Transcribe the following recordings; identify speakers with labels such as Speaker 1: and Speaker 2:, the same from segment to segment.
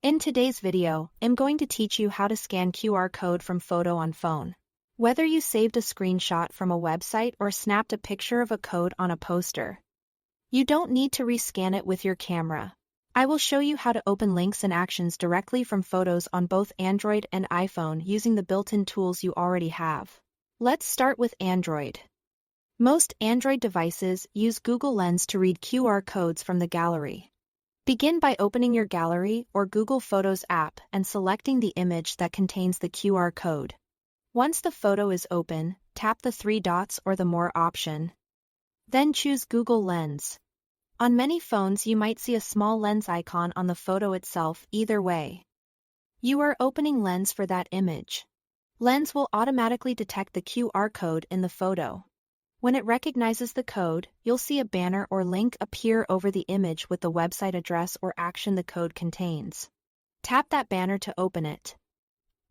Speaker 1: In today's video, I'm going to teach you how to scan QR code from photo on phone. Whether you saved a screenshot from a website or snapped a picture of a code on a poster, you don't need to rescan it with your camera. I will show you how to open links and actions directly from photos on both Android and iPhone using the built-in tools you already have. Let's start with Android. Most Android devices use Google Lens to read QR codes from the gallery. Begin by opening your Gallery or Google Photos app and selecting the image that contains the QR code. Once the photo is open, tap the three dots or the More option. Then choose Google Lens. On many phones you might see a small lens icon on the photo itself. Either way, you are opening Lens for that image. Lens will automatically detect the QR code in the photo. When it recognizes the code, you'll see a banner or link appear over the image with the website address or action the code contains. Tap that banner to open it,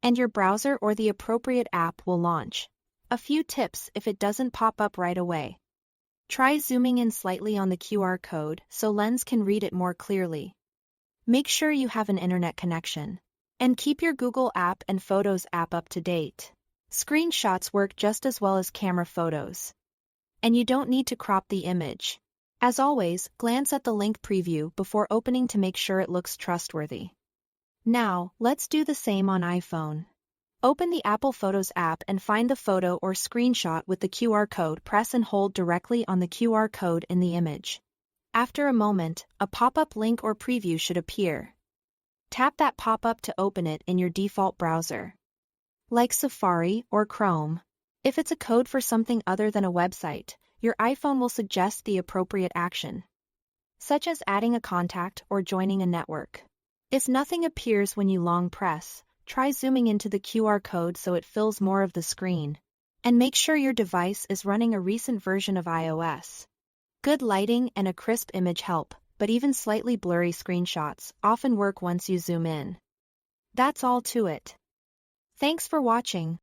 Speaker 1: and your browser or the appropriate app will launch. A few tips if it doesn't pop up right away. Try zooming in slightly on the QR code so Lens can read it more clearly. Make sure you have an internet connection, and keep your Google app and Photos app up to date. Screenshots work just as well as camera photos, and you don't need to crop the image. As always, glance at the link preview before opening to make sure it looks trustworthy. Now, let's do the same on iPhone. Open the Apple Photos app and find the photo or screenshot with the QR code. Press and hold directly on the QR code in the image. After a moment, a pop-up link or preview should appear. Tap that pop-up to open it in your default browser, like Safari or Chrome. If it's a code for something other than a website, your iPhone will suggest the appropriate action, such as adding a contact or joining a network. If nothing appears when you long press, try zooming into the QR code so it fills more of the screen. And make sure your device is running a recent version of iOS. Good lighting and a crisp image help, but even slightly blurry screenshots often work once you zoom in. That's all to it. Thanks for watching.